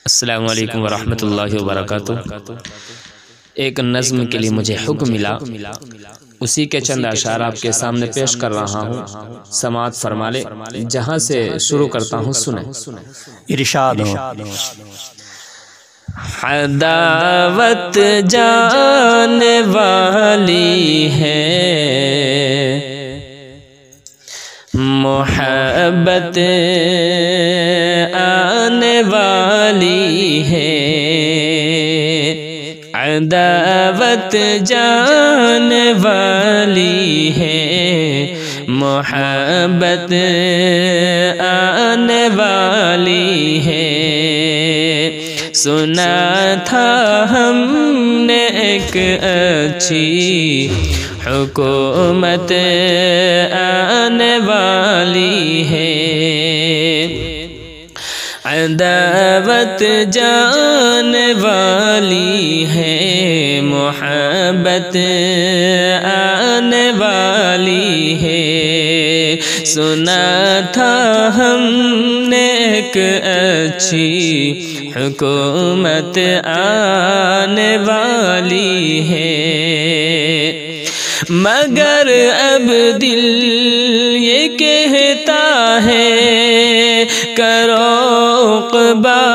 السلام علیکم ورحمۃ اللہ وبرکاتہ۔ ایک نظم کے لیے مجھے حکم ملا، اسی کے چند اشعار آپ کے سامنے پیش کر رہا ہوں، سماعت فرما لے۔ جہاں سے شروع کرتا ہوں سنیں۔ ارشاد ہو۔ عداوت جانے والی ہے، محبت آنے والی ہے، عداوت جانے والی ہے، محبت آنے والی ہے۔ سنا تھا ہم نے ایک اچھی حکومت آنے والی ہے، عداوت جانے والی ہے، محبت آنے والی ہے۔ سنا تھا ہم نے ایک اچھی حکومت آنے والی ہے، مگر اب دل یہ کہتا ہے کرو عقبہ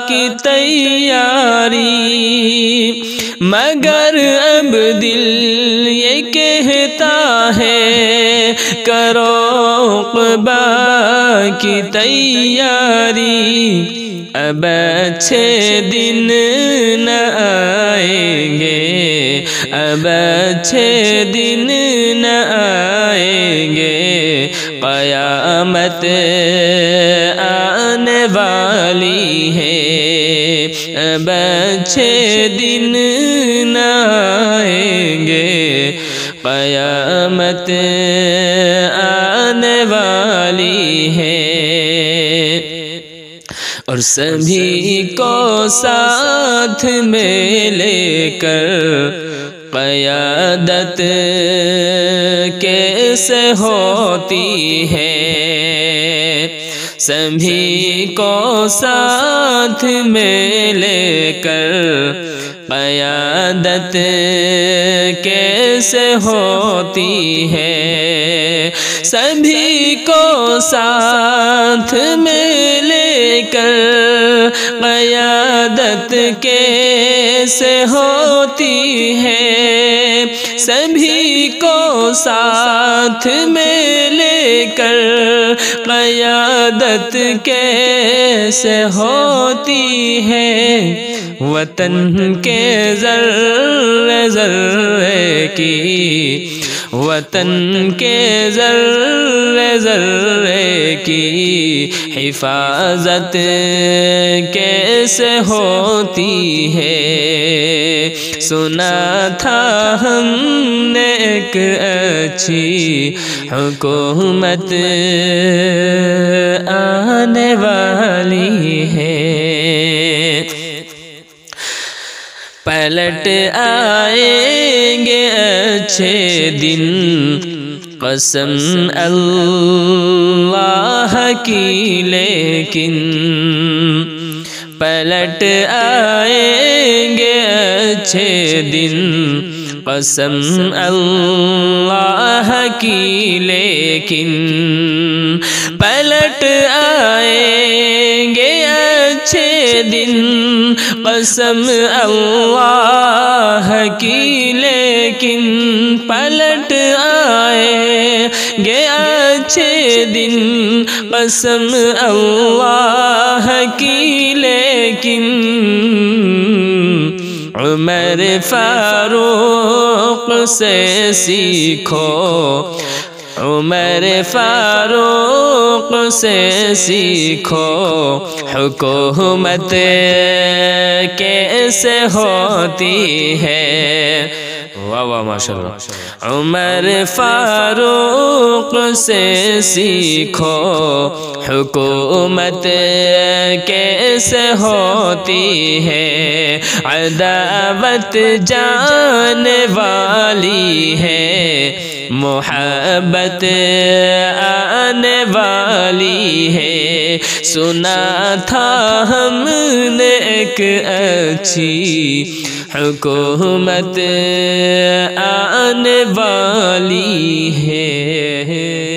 کی تیاری، مگر اب دل یہ کہتا ہے کرو عقبہ کی تیاری، اب اچھے دن نہ آئیں گے، اب اچھے دن نہ آئیں گے، قیامت آنے والی ہے، اب اچھے دن نہ آئیں گے، قیامت آنے والی ہے۔ اور سبھی کو ساتھ میں لے کر قیادت کیسے ہوتی ہے، سبھی کو ساتھ میں لے کر قیادت کیسے ہوتی ہے، سبھی کو ساتھ میں لے کر قیادت کیسے ہوتی ہے، سبھی کو ساتھ میں لے کر قیادت کیسے ہوتی ہے، وطن کے ذرے ذرے کی، وطن کے ذرے ذرے کی حفاظت کیسے ہوتی ہے۔ سنا تھا ہم نے ایک اچھی حکومت آنے والی ہے، پلٹ آئیں گے اچھے دن، قسم اللہ کی، لیکن پلٹ آئیں گے اچھے دن، قسم اللہ کی، لیکن پلٹ آئیں گے اچھے دن، قسم اللہ کی، لیکن پلٹ آئیں گے اچھے دن، قسم اللہ کی، لیکن عمر فاروق سے سیکھو، عمر فاروق سے سیکھو، حکومت کیسے ہوتی ہے، واہ واہ ماشاءاللہ، عمر فاروق سے سیکھو، حکومت کیسے ہوتی ہے، عداوت جانے والی ہے، محبت آنے والی ہے، سنا تھا ہم نے ایک اچھی حکومت آنے والی ہے۔